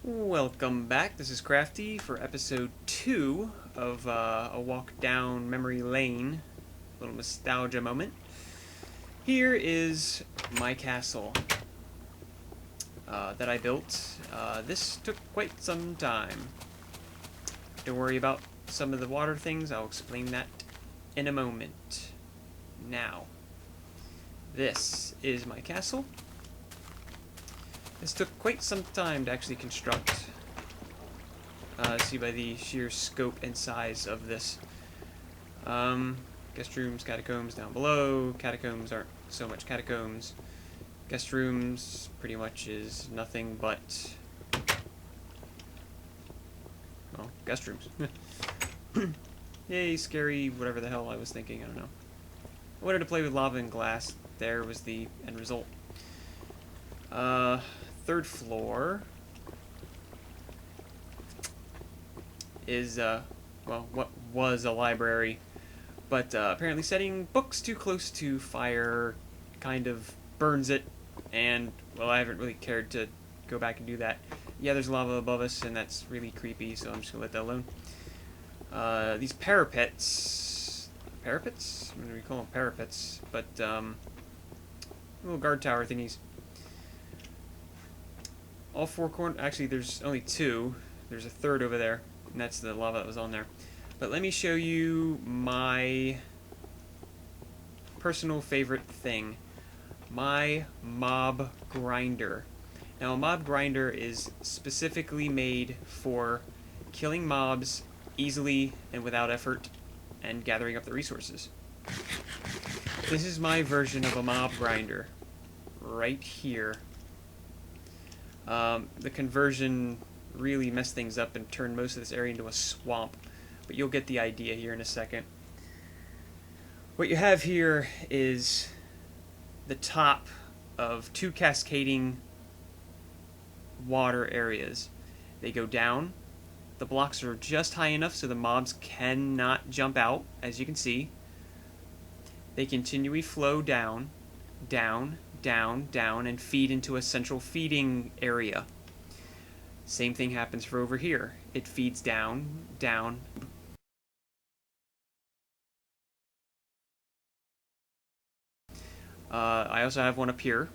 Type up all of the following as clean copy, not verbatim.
Welcome back. This is Crafty for episode 2 of a walk down memory lane. A little nostalgia moment. Here is my castle that I built. This took quite some time. Don't worry about some of the water things. I'll explain that in a moment. Now, this is my castle. This took quite some time to actually construct. See by the sheer scope and size of this. Guest rooms, catacombs down below. Catacombs aren't so much catacombs. Guest rooms pretty much is nothing but, well, guest rooms. Yay, scary, whatever the hell I was thinking, I don't know. I wanted to play with lava and glass. There was the end result. Third floor is, well, what was a library, but apparently setting books too close to fire kind of burns it, and, well, I haven't really cared to go back and do that. Yeah, there's lava above us, and that's really creepy, so I'm just gonna let that alone. These parapets, what do we call them? Parapets, but, little guard tower thingies. All four corners, actually there's only two. There's a third over there, and that's the lava that was on there. But let me show you my personal favorite thing. My mob grinder. Now a mob grinder is specifically made for killing mobs easily and without effort and gathering up the resources. This is my version of a mob grinder. Right here. The conversion really messed things up and turned most of this area into a swamp, but you'll get the idea here in a second. What you have here is the top of two cascading water areas. They go down. The blocks are just high enough so the mobs cannot jump out, as you can see. They continually flow down, down, down, and feed into a central feeding area. Same thing happens for over here. It feeds down, down. I also have one up here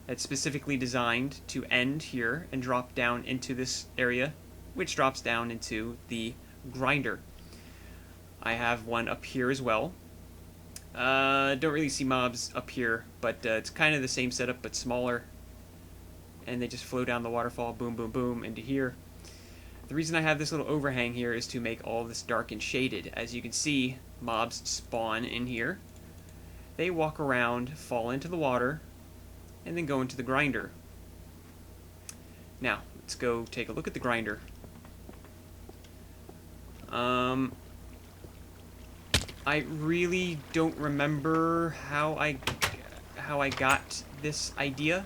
that's specifically designed to end here and drop down into this area, which drops down into the grinder. I have one up here as well. Don't really see mobs up here, but it's kind of the same setup, but smaller. And they just flow down the waterfall, boom, boom, boom, into here. The reason I have this little overhang here is to make all of this dark and shaded. As you can see, mobs spawn in here. They walk around, fall into the water, and then go into the grinder. Now, let's go take a look at the grinder. I really don't remember how I got this idea.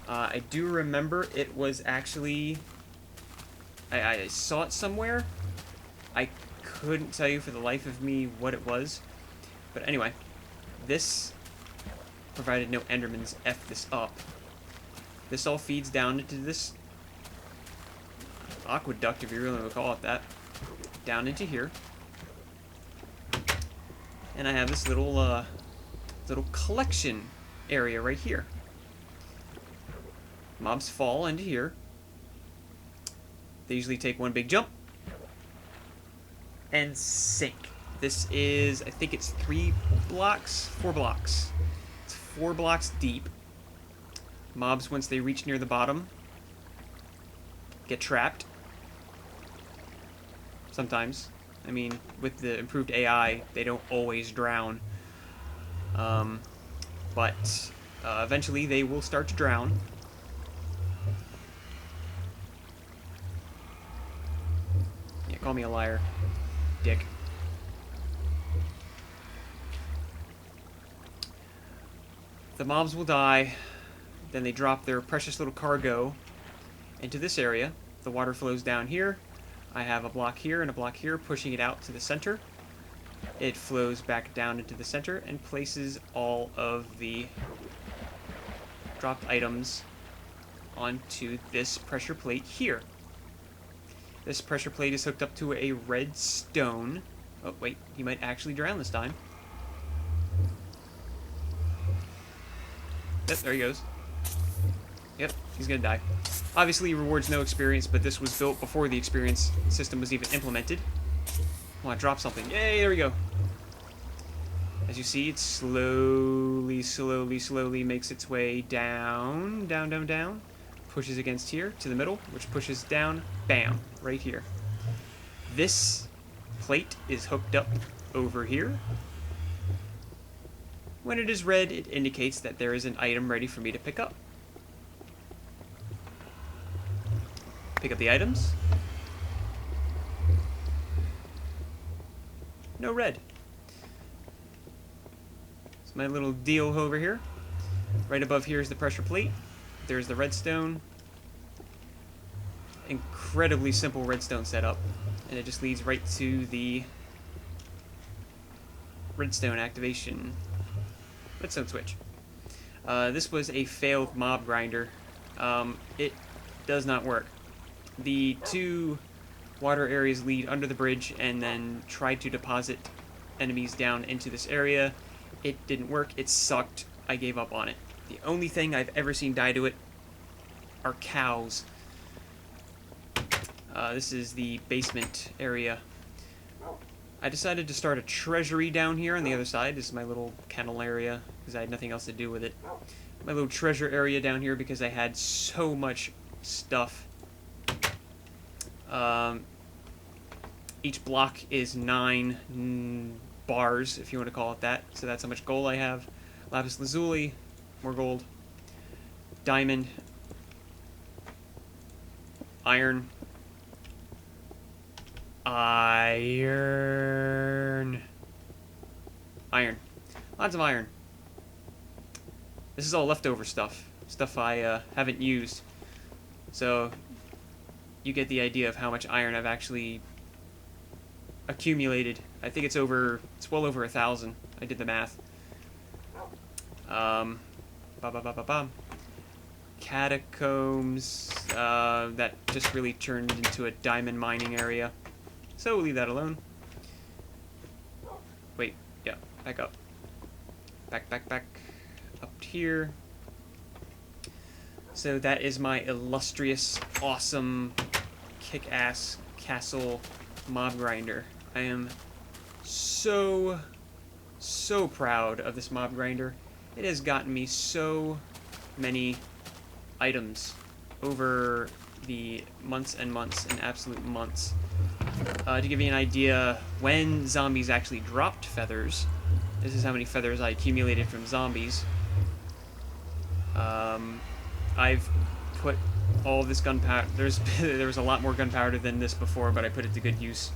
I do remember it was actually I saw it somewhere. I couldn't tell you for the life of me what it was. But anyway, this, provided no Endermans F this up, this all feeds down into this aqueduct, if you really want to call it that, down into here. And I have this little collection area right here. Mobs fall into here. They usually take one big jump and sink. This is, I think it's 4 blocks. It's 4 blocks deep. Mobs, once they reach near the bottom, get trapped. Sometimes. I mean, with the improved AI, they don't always drown. But eventually they will start to drown. Yeah, call me a liar, dick. The mobs will die, then they drop their precious little cargo into this area. The water flows down here. I have a block here and a block here pushing it out to the center. It flows back down into the center and places all of the dropped items onto this pressure plate here. This pressure plate is hooked up to a redstone. Oh, wait, he might actually drown this time. Yep, there he goes. Yep, he's gonna die. Obviously, he rewards no experience, but this was built before the experience system was even implemented. I want to drop something. Yay, there we go. As you see, it slowly makes its way down, down. Pushes against here to the middle, which pushes down, bam, right here. This plate is hooked up over here. When it is red, it indicates that there is an item ready for me to pick up. Pick up the items. No red. It's my little deal over here. Right above here is the pressure plate. There's the redstone. Incredibly simple redstone setup. And it just leads right to the redstone activation. Redstone switch. This was a failed mob grinder. It does not work. The two water areas lead under the bridge and then try to deposit enemies down into this area. It didn't work. It sucked. I gave up on it. The only thing I've ever seen die to it are cows. This is the basement area. I decided to start a treasury down here on the other side. This is my little kennel area because I had nothing else to do with it. My little treasure area down here because I had so much stuff. Each block is 9 bars, if you want to call it that. So that's how much gold I have. Lapis lazuli, more gold. Diamond. Iron. Iron. Lots of iron. This is all leftover stuff. Stuff I haven't used. So you get the idea of how much iron I've actually accumulated. I think it's well over 1,000. I did the math. Catacombs. That just really turned into a diamond mining area. So we'll leave that alone. Wait, yeah, back up. Back. Up here. So that is my illustrious, awesome, kick-ass castle mob grinder. I am so proud of this mob grinder. It has gotten me so many items over the months and absolute months. To give you an idea, when zombies actually dropped feathers, this is how many feathers I accumulated from zombies. I've put all this gunpowder. There was a lot more gunpowder than this before, but I put it to good use.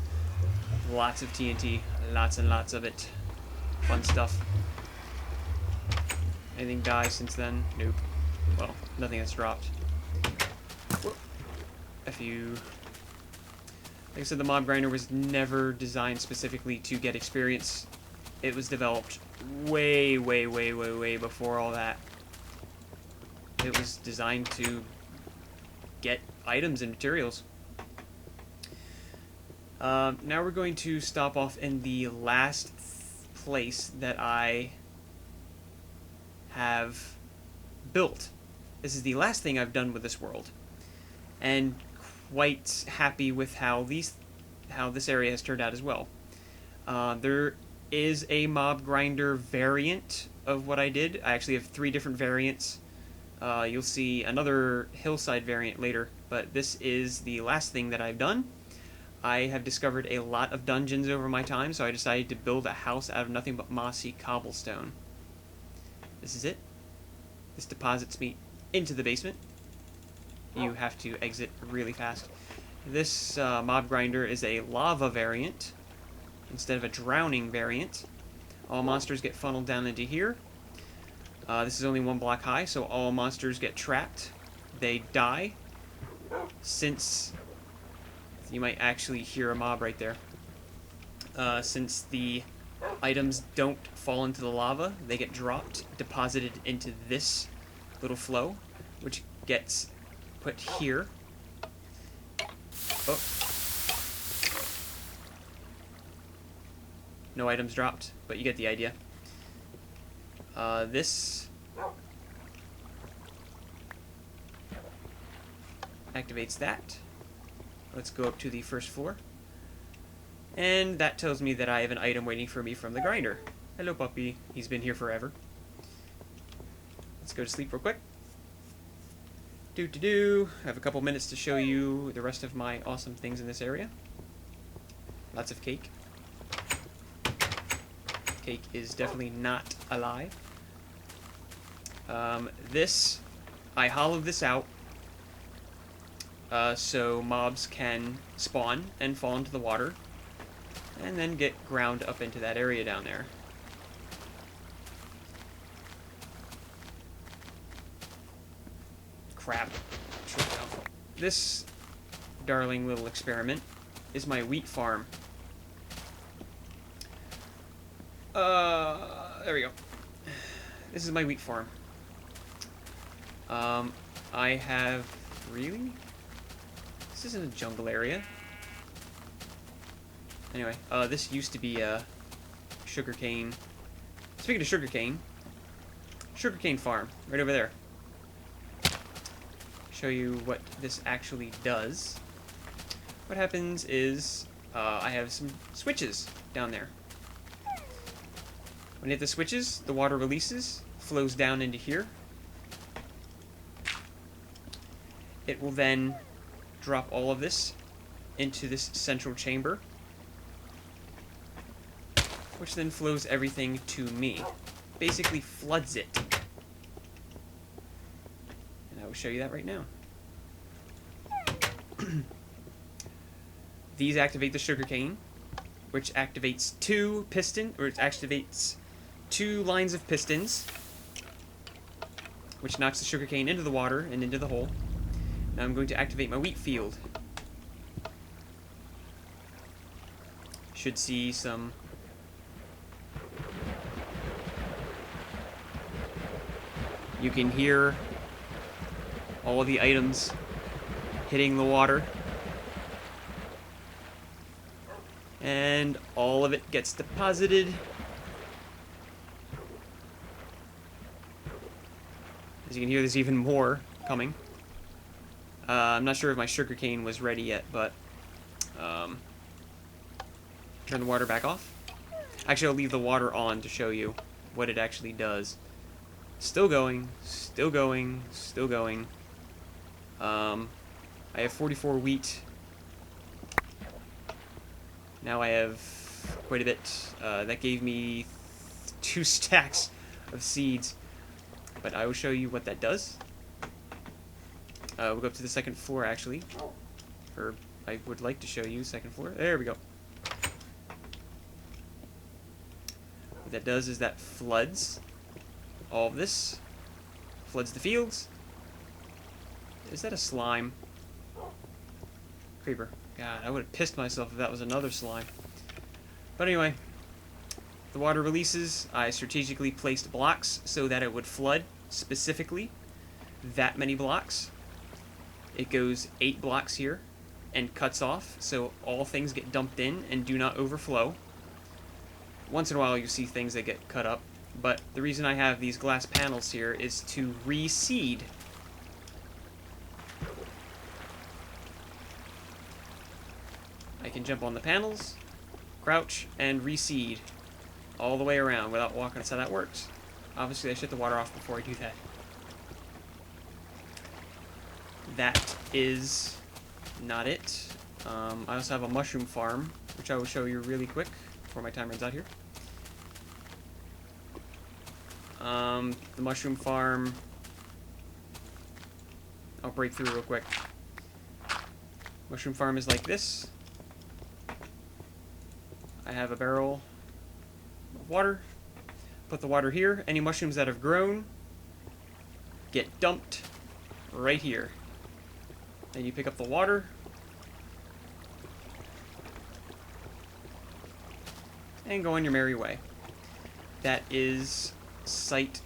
Lots of TNT, lots and lots of it. Fun stuff. Anything die since then? Nope. Well, nothing that's dropped. Whoop. Like I said, the mob grinder was never designed specifically to get experience. It was developed way before all that. It was designed to get items and materials. Now we're going to stop off in the last place that I have built. This is the last thing I've done with this world, and quite happy with how this area has turned out as well. There is a mob grinder variant of what I did. I actually have 3 different variants. You'll see another hillside variant later, but this is the last thing that I've done. I have discovered a lot of dungeons over my time, so I decided to build a house out of nothing but mossy cobblestone. This is it. This deposits me into the basement. You have to exit really fast. This mob grinder is a lava variant instead of a drowning variant. All monsters get funneled down into here. This is only 1 block high, so all monsters get trapped. They die. Since you might actually hear a mob right there. Since the items don't fall into the lava, they get dropped, deposited into this little flow, which gets put here. Oh. No items dropped, but you get the idea. This activates that. Let's go up to the first floor. And that tells me that I have an item waiting for me from the grinder. Hello, puppy. He's been here forever. Let's go to sleep real quick. I have a couple minutes to show you the rest of my awesome things in this area. Lots of cake. Cake is definitely not alive. I hollowed this out so mobs can spawn and fall into the water and then get ground up into that area down there. Crap. This darling little experiment is my wheat farm. There we go. This is my wheat farm. I have... Really? This isn't a jungle area. Anyway, this used to be a sugarcane... Speaking of sugarcane farm, right over there. Show you what this actually does. What happens is, I have some switches down there. When you hit the switches, the water releases, flows down into here. It will then drop all of this into this central chamber, which then flows everything to me. Basically floods it. And I will show you that right now. These activate the sugarcane, which activates two lines of pistons, which knocks the sugarcane into the water and into the hole. Now I'm going to activate my wheat field. Should see some... You can hear all of the items hitting the water. And all of it gets deposited. As you can hear, there's even more coming. I'm not sure if my sugarcane was ready yet, but turn the water back off. Actually, I'll leave the water on to show you what it actually does. Still going, still going, still going. I have 44 wheat. Now I have quite a bit. That gave me 2 stacks of seeds. But I will show you what that does. We'll go up to the second floor, actually. Or I would like to show you second floor. There we go. What that does is that floods all of this. Floods the fields. Is that a slime? Creeper. God, I would have pissed myself if that was another slime. But anyway, the water releases. I strategically placed blocks so that it would flood specifically that many blocks. It goes 8 blocks here and cuts off, so all things get dumped in and do not overflow. Once in a while you see things that get cut up, but the reason I have these glass panels here is to reseed. I can jump on the panels, crouch, and reseed all the way around without walking. That's how that works. Obviously I shut the water off before I do that. That is not it. I also have a mushroom farm, which I will show you really quick before my time runs out here. The mushroom farm, I'll break through real quick. Mushroom farm is like this. I have a barrel of water. Put the water here. Any mushrooms that have grown get dumped right here. Then you pick up the water. And go on your merry way. That is Site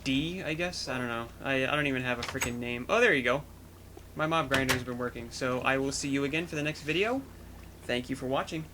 D, I guess? I don't know. I don't even have a freaking name. Oh, there you go. My mob grinder has been working. So I will see you again for the next video. Thank you for watching.